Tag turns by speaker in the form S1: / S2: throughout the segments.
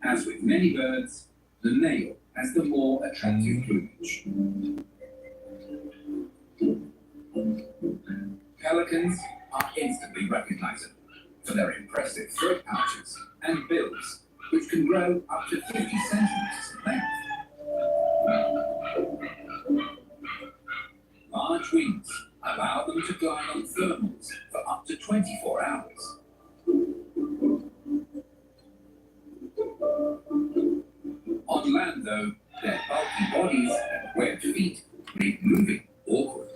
S1: As with many birds, the male has the more attractive plumage. Pelicans are instantly recognizable for their impressive throat pouches and bills, which can grow up to 50 centimeters in length. Large wings allow them to glide on thermals for up to 24 hours. On land, though, their bulky bodies and webbed feet make moving awkward.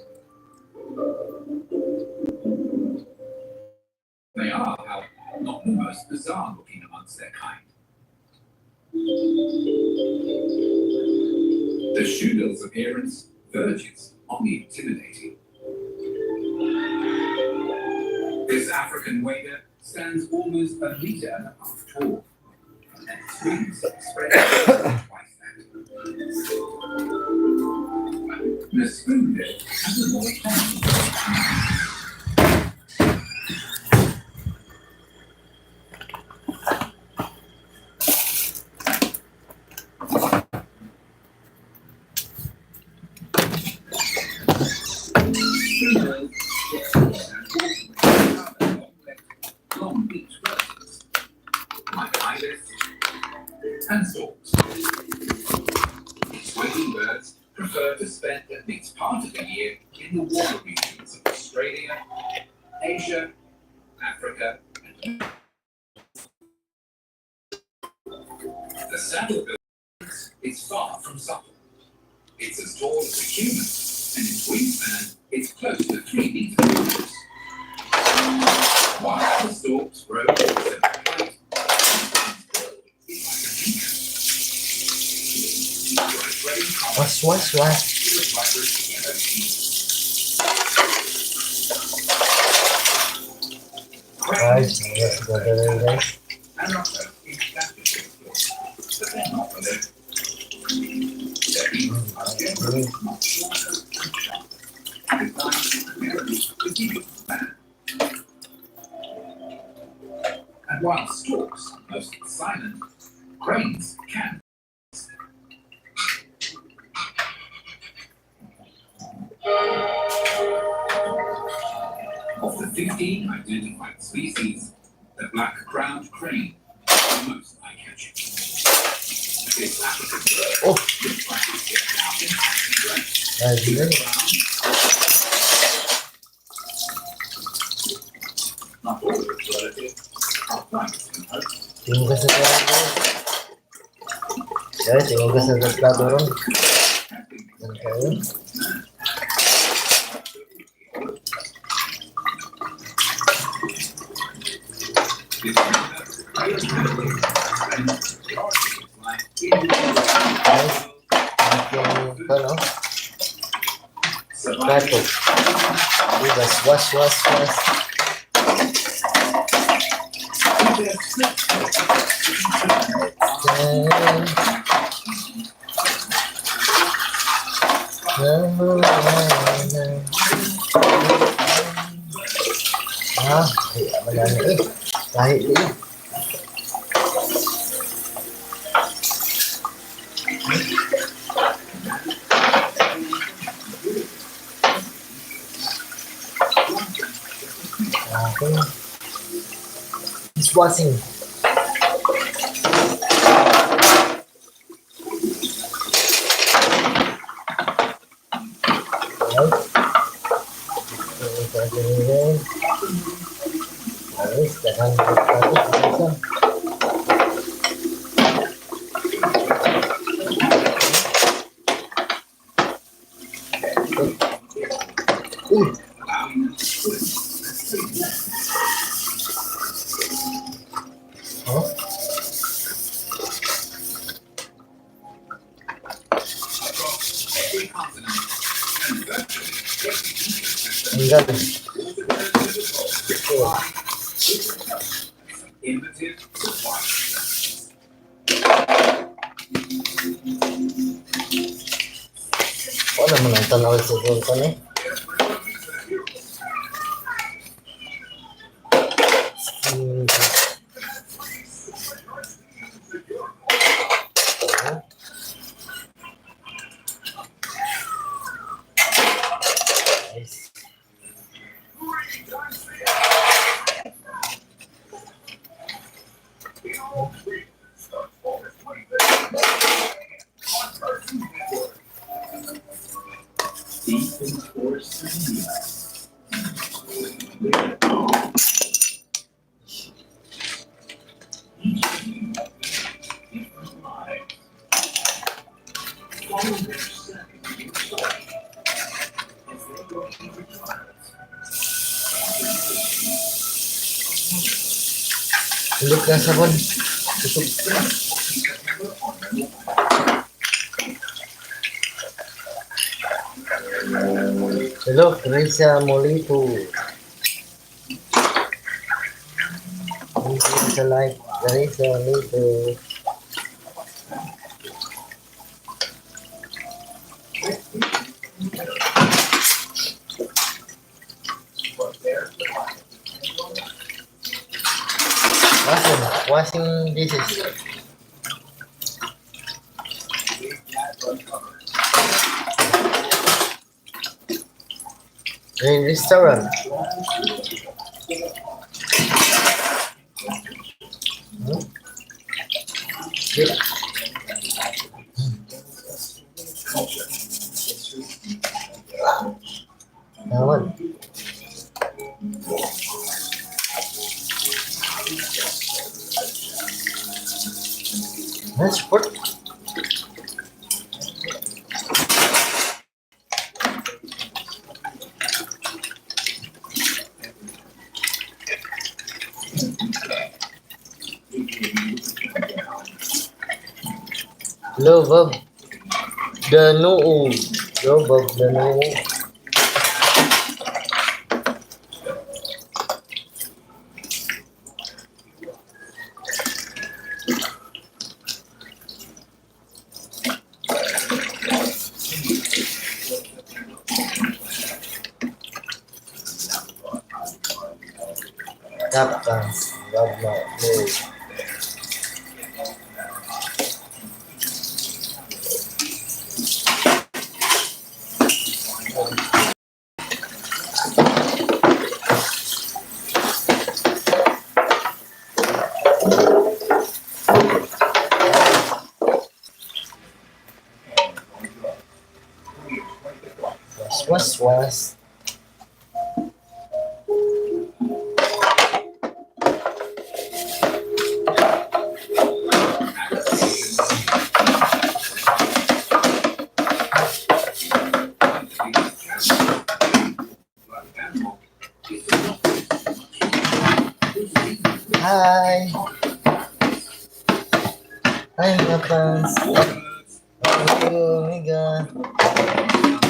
S1: They are, however, not the most bizarre looking amongst their kind. The shoebill's appearance verges on the intimidating. This African wader stands almost 1.5 meters tall, and its wings spread twice that. The spoonbill has a more common. Long beaked versions, like ibis and storks. These wading birds prefer to spend at least part of the year in the warmer regions of Australia, Asia, Africa, and the saddlebill is far from supple. It's as tall as a human, and its wingspan is close to 3 meters. While the storks grow to a certain height,
S2: What? Guys, let's go there, guys.
S1: And while storks are mostly silent, cranes can. Of the 15 identified species, the black-crowned crane is the most eye-catching. This African bird looks like it's getting out in not all of its relatives are flights and hosts.
S2: Tingin ka sa turun, guys. Guys, tingin ka sa turun. Yan kayo. Ano? Tato. Was. Madami kahit yun. Dishwashing. Wala mo nang tanaw sa doon ka ni. Tulog na sabon. Kusog. Hello, Teresa Molito. Thank you sa like, Teresa Molito. Washing dishes. In restaurant. Hmm? Yeah. Naman. That's what. Love of the noo. Love of the noo. Captain, love my noo. Was. Hi. Hi, mga fans. Thank you, Mega.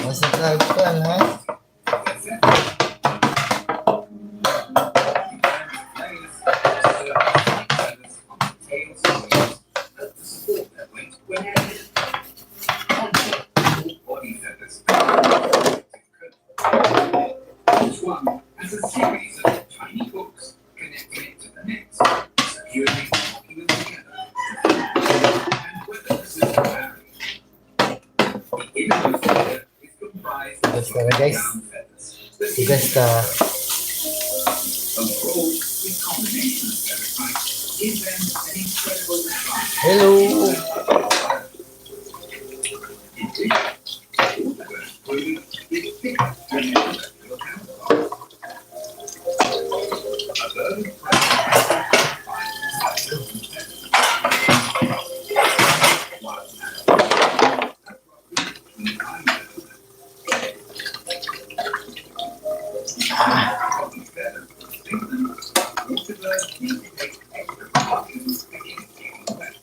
S2: Masakag ka, ha?
S1: Each one has a series of tiny hooks connecting it to the next, securely locking them together. And whether this is married, the innermost layer is comprised of
S2: Yes, guys.
S1: down feathers. The
S2: Tugas ka.
S1: overall, this combination of feather types gives them an incredible advantage.
S2: Hello.
S1: Indeed, all the birds' plumage is thicker than their molecular counterparts. A bird of prey finds its silky feathers, while an adult has roughly between eye feathers. Cotton feathers are stiffened, water birds need to take extra precautions against getting wet.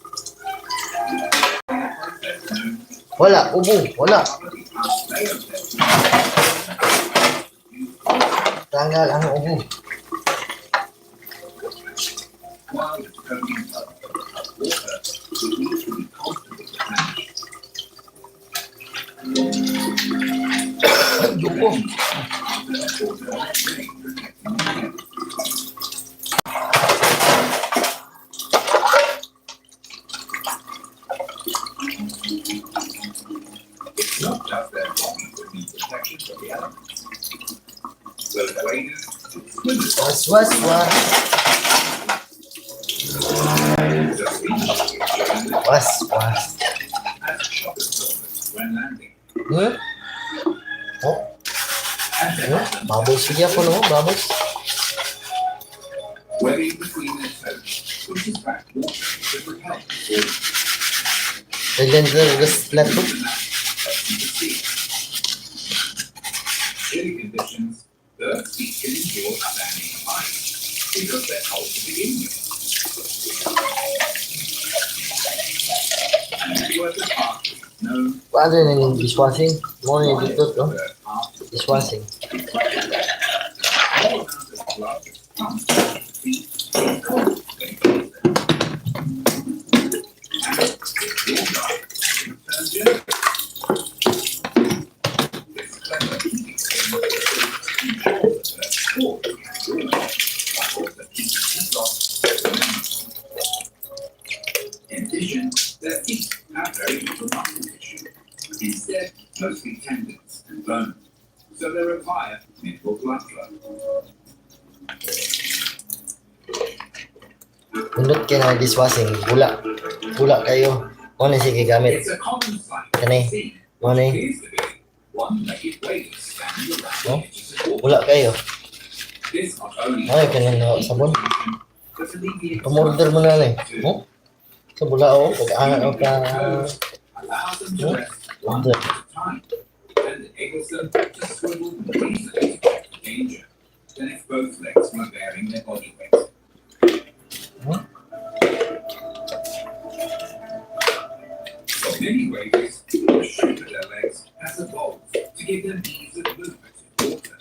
S1: In a process known as
S2: Wala, ubo. Wala.
S1: layer feathers,
S2: Tanggal ang ubo.
S1: while the coating of water will need to be constantly replenished.
S2: Ubo.
S1: After a quarter of a day protecting the feathers. It's not just their bodies that need protection from the elements. Those waders and swimmers
S2: Was. Was.
S1: as shock absorbers when landing.
S2: Hmm? Oh,
S1: And then
S2: bubbles siya po, no? Bubbles.
S1: webbing between their toes pushes back water to propel them forward.
S2: Kailan just flat po?
S1: Chilly conditions, birds can endure standing apart because they're cold to begin with. And network of pathways known
S2: Paano yun yung dishwashing? Mo yung dito, no? Dishwashing.
S1: all around the club comes from feet in cold places. And if your guy turns in, this clever heating scheme ensures that the core can ruin but also keeps heat off. In addition, their feet have very little muscle tissue. Instead, mostly tendons and bones. So they require minimal blood flow.
S2: Nundot kayo na dishwashing. Bula kayo. Mo na sige gamit.
S1: It's a common sight
S2: Kani.
S1: to see
S2: Mo na
S1: appears to be one-legged whales standing around
S2: Oh,
S1: the edges of water.
S2: Bula kayo.
S1: This not only
S2: Ay, kanin na sabon.
S1: but alleviates
S2: Pumorder mo na lang. Oh? Sa bula o. Pag-aangat o ka.
S1: allows them to
S2: Oh?
S1: rest one
S2: Order.
S1: at a time and enables them to swivel more easily to danger than if both legs were bearing their body weight.
S2: Hmm?
S1: So in many ways, the shape of their legs has evolved to give them ease of movement in water.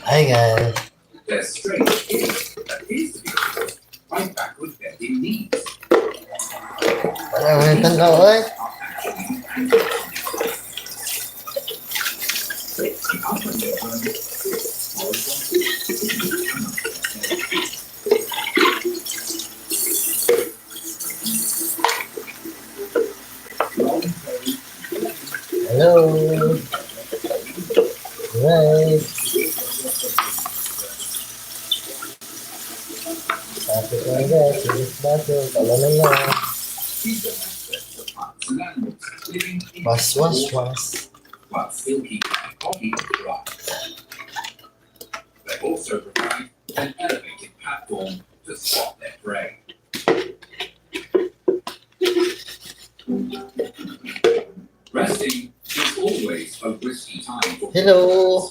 S2: Hi guys.
S1: Their straight appears to be caused by backward bending knees.
S2: Parang may tanaw eh. Hello. Right. Sabi ko na guys, silis baso, tala na lang. Was.
S1: While still keeping their body dry. They also provide an elevated platform to spot their prey. Resting is always a risky time for
S2: Hello.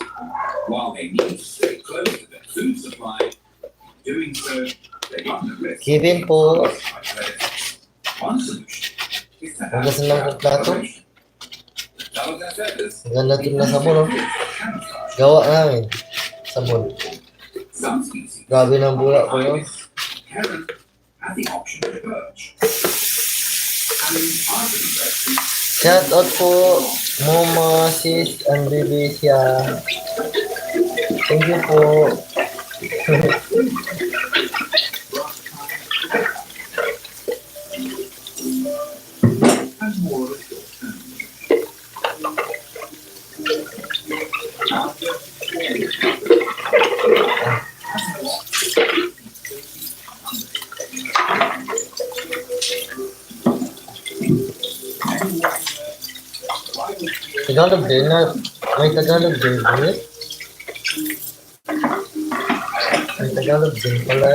S1: while they need to stay close to their food supply. Doing so, they run the risk.
S2: Kevin po.
S1: One solution is to
S2: Huwag kasi lang kong plato.
S1: dull their feathers.
S2: Ang ganda din na sabon, no? Gawa namin. Sabon.
S1: Some species
S2: Grabe ng bula ko, no?
S1: heron have the option to perch. Having part of the bird
S2: Shout out po, Mama, Sis, and Baby siya. Thank you po.
S1: and more of a short term.
S2: Tagalog din na. May Tagalog din. Ulit. May Tagalog din pala.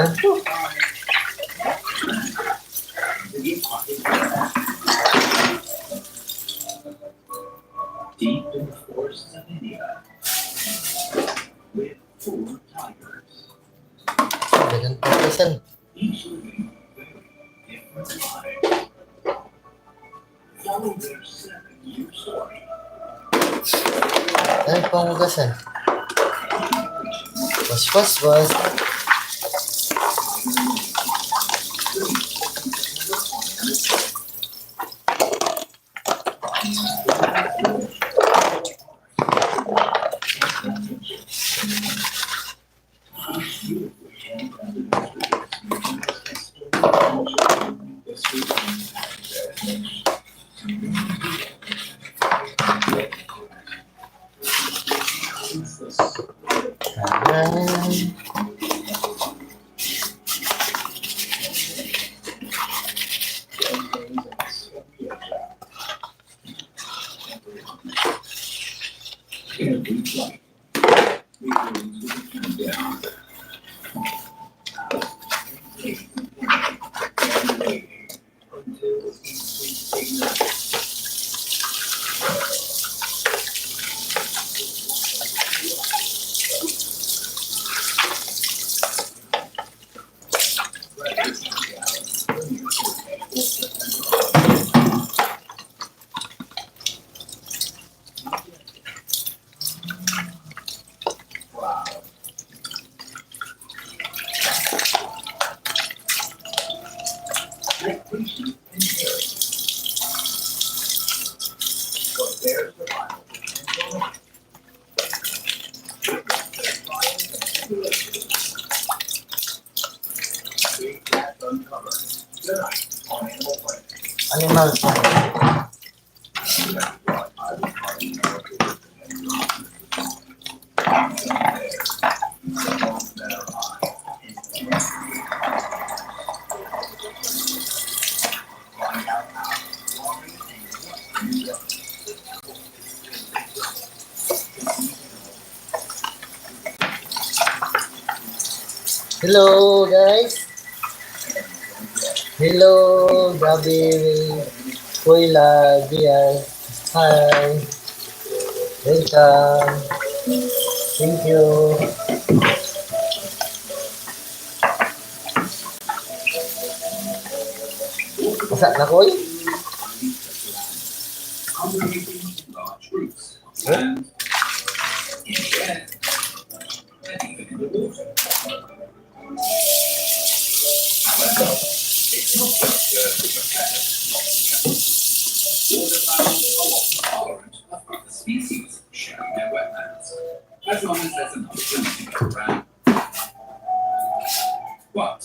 S1: Deep in the forests of India, with 4 tigers,
S2: Dagan pa kasan.
S1: each living very different lives. Follow their 7-year story.
S2: Ay, pangugasan. Was. Ayan.
S1: every flight. It goes with the countdown.
S2: Animal Planet. Hello guys. Hello Gabi, Koila, Diaz. Hi. Welcome. Thank you. Masak na ko eh.
S1: Congregating in large groups
S2: Oh.
S1: and in the air and even in the water. However, it's not just birds with a feather. Waterfowl are often tolerant of other species sharing their wetlands, as long as there's enough food to go around. But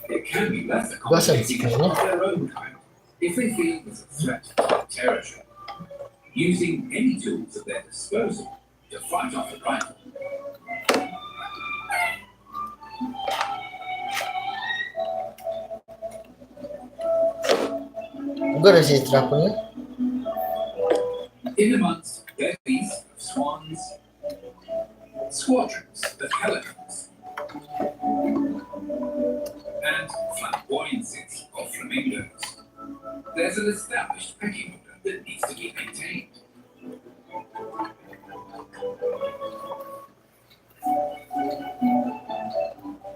S1: it can be less accommodating of their own kind if they feel there's a threat to their territory, using any tools at their disposal to fight off a rival.
S2: I'm gonna say trapper.
S1: In amongst bevies of swans, squadrons of pelicans, and flamboyancies of flamingos, there's an established pecking order that needs to be maintained.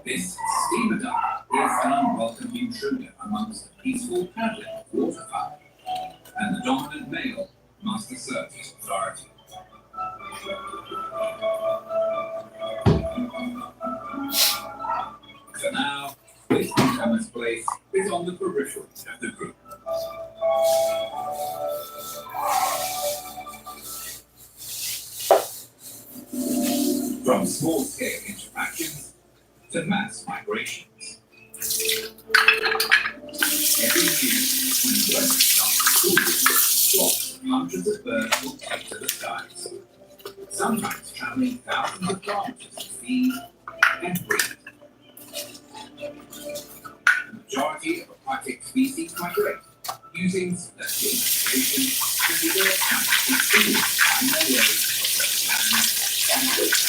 S1: This steamer duck is an unwelcome intruder amongst the peaceful paddling of waterfowl, and the dominant male must assert his authority. For now, this newcomer's place is on the periphery of the group. From small-scale interactions to mass migrations. Every year, when the weather starts to cool, flocks of hundreds of birds will take to the skies, sometimes traveling thousands of kilometers to feed and breed. The majority of aquatic species migrate, using selective migration to divert animals to find their way across land and coast.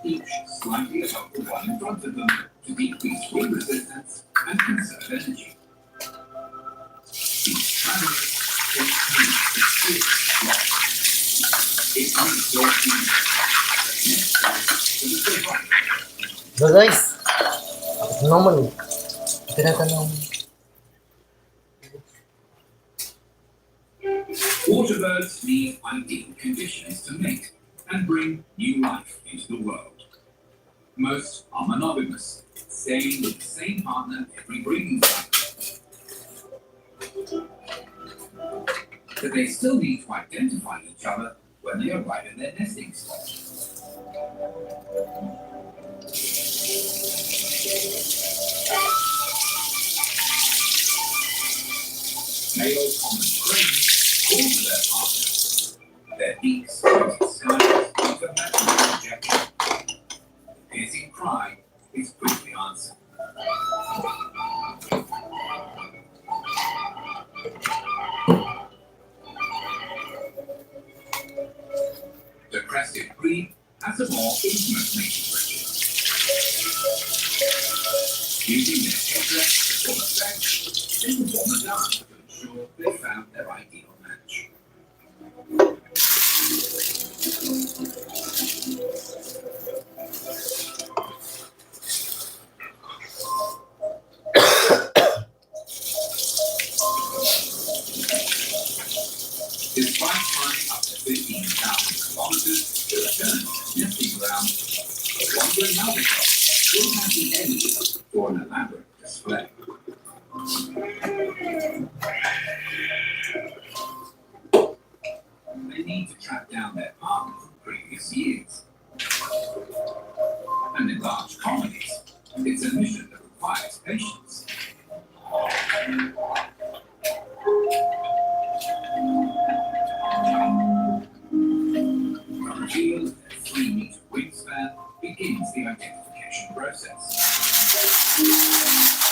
S1: Each slightly above the one in front of them to decrease wind resistance and conserve energy. These travelers take time to see it means your team to the survival.
S2: So guys, normal. Tinatanong.
S1: Water birds need ideal conditions to mate and bring new life into the world. Most are monogamous, staying with the same partner every breeding cycle. But they still need to identify each other when they arrive at their nesting spot. Males common cranes call to their partner peaks painted skies with a maximum projection. The piercing cry is quickly answered. The crested grebe has a more intimate mating ritual. Using their headdress to form a flex, they perform a dance to ensure they found their ideal match. Despite climbing up to 15,000 kilometers to return to nesting ground, the wandering albatross still has the energy for an elaborate display. They need to track down their partner from previous years. And in large colonies, it's a mission that requires patience. From reveal at 3-meter wingspan begins the identification process.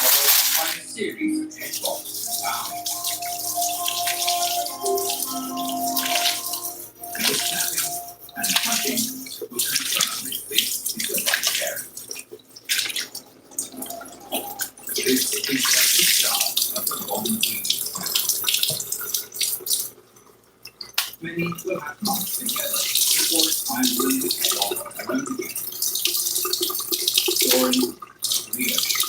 S1: Followed by a series of head bobs and bowing. And the snapping and touching will confirm if this is the right parent. This is just the start of the long week. Many will have months together before it's time for them to head off on their own again. Story of leadership.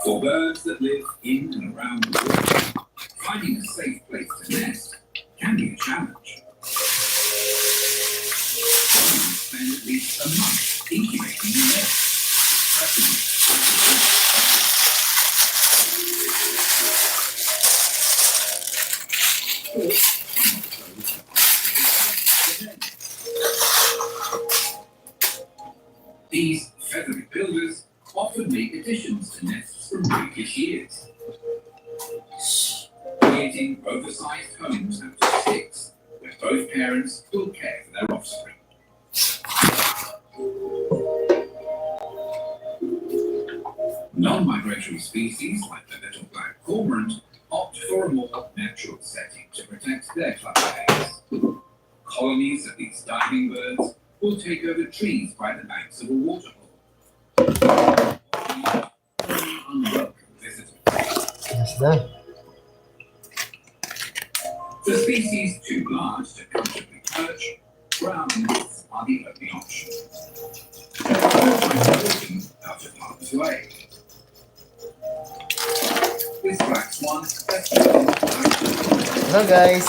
S1: For birds that live in and around the world, finding a safe place to nest can be a challenge. Some spend at least a month incubating the nest, prepping it. These feathery builders often make additions to nests from previous years, creating oversized homes out of sticks where both parents will care for their offspring. Non-migratory species like the little black cormorant opt for a more natural setting to protect their clever eggs. Colonies of these diving birds will take over trees by the banks of a waterhole. Unwelcome visitors.
S2: That's done.
S1: For species too large to comfortably perch, ground nests are the only option. Out of harm's way. This black swan
S2: Hello guys.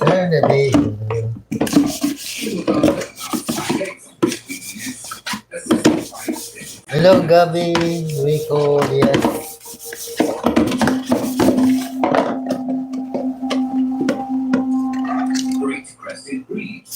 S2: Hello baby. Hello Gabi, Rico, yes.
S1: Great crested breeds.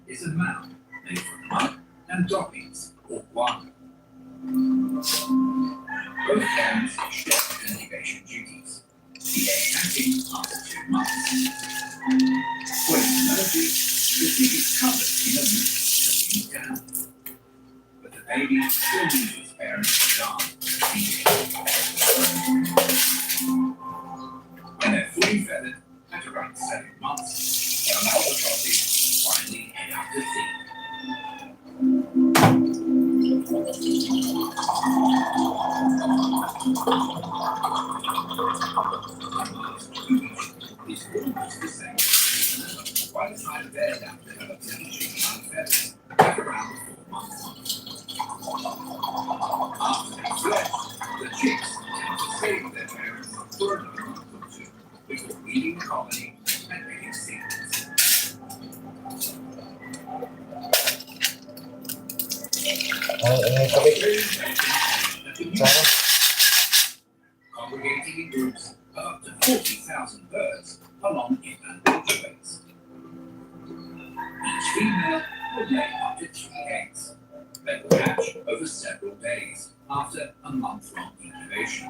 S1: Is a mound made from mud and droppings or guano. Both parents share incubation duties. The egg hatching after 2 months. When emerging, the pig is covered in a loose cooking down. But the baby still needs its parents' charm to feed it.
S2: Ang kapit. Sana.
S1: Congregating in groups of up to 40,000 birds along inland waterways. Each female will lay up to 3 eggs. They will hatch over several days after a month-long incubation.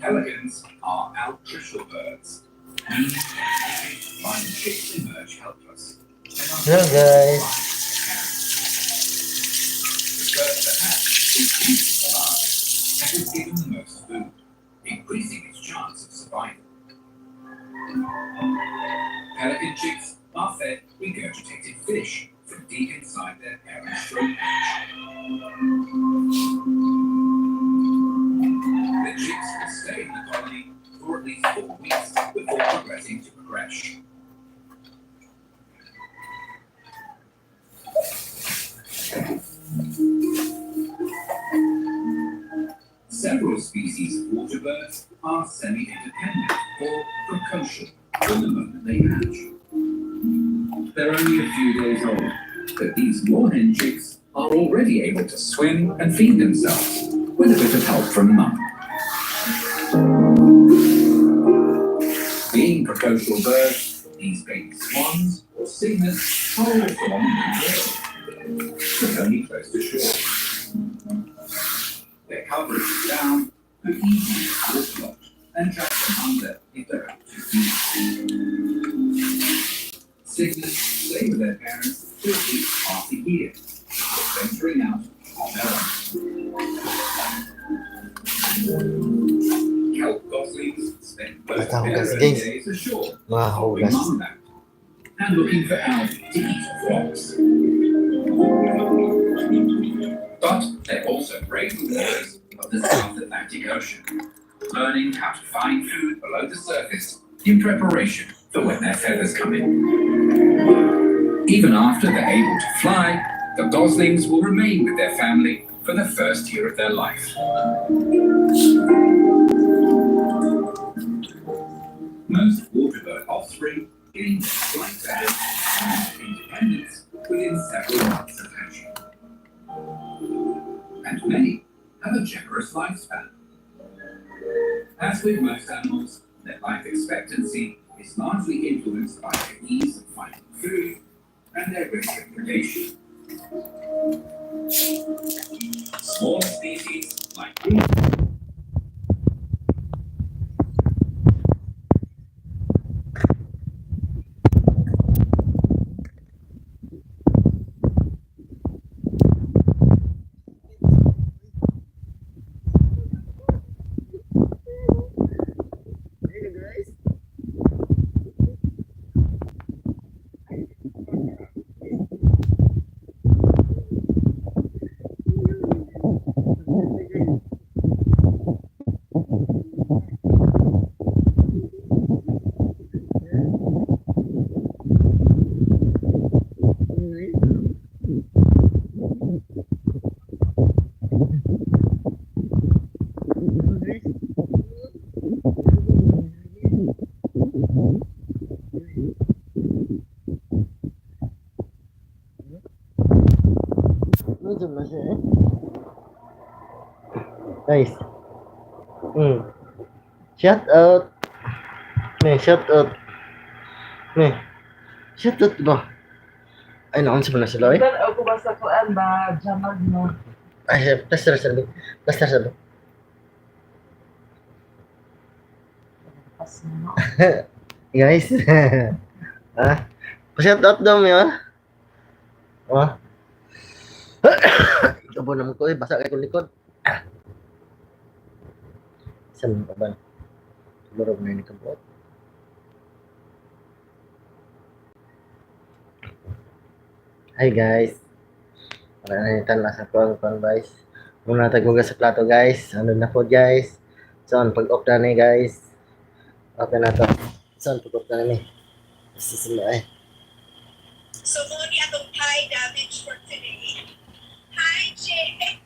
S1: Pelicans are altricial birds, meaning that flying chicks emerge helpless.
S2: Hello guys.
S1: The bird that hatch is usually the largest and is given the most food, increasing its chance of survival. Pelican chicks are fed regurgitated fish from deep inside their parents' throat pouch. The chicks will stay in the colony for at least 4 weeks before progressing to a crash. Several species of water birds are semi-independent or precocial from the moment they hatch. They're only a few days old, but these moorhen chicks are already able to swim and feed themselves with a bit of help from mum. Being precocial birds, these baby swans or cygnets are also on the move, but only close to shore. Their coverage is down, but easily waterlogged and drag them under if they're out too deep. Cygnets stay with their parents for at least half a year, before venturing out on their own. Kelp goslings spend most of their early days ashore, following mum about, and looking for algae to eat off rocks. But they're also brave warriors of the South Atlantic Ocean, learning how to find food below the surface in preparation for when their feathers come in. Even after they're able to fly, the goslings will remain with their family for the first year of their life. Most waterbird offspring gain flight feathers and independence within several months of hatching. And many have a generous lifespan. As with most animals, their life expectancy is largely influenced by their ease of finding food and their risk of predation. Smaller species like these
S2: Guys. Shout out. Shout out. Shout out ba? Ay, naon sa mga sila eh.
S3: Dan ako basta kuan ba jamag no.
S2: Ay, plaster sabi. Plaster sabi.
S3: Pas no.
S2: Guys. Ah, shout out daw mo ah. Ah. Ito naman ko eh, basa kay kong likod. Saan pa ba? Lurog na yun ikang buhat. Hi guys. Para na yung tanla sa kuang guys. Muna tagmuga sa plato guys. Ano na po guys. So, pag-off na ni guys. Okay na to. So, pag-off na ni. Sisila eh.
S4: So, mo ni atong Thai damage for today. Hi, Jay!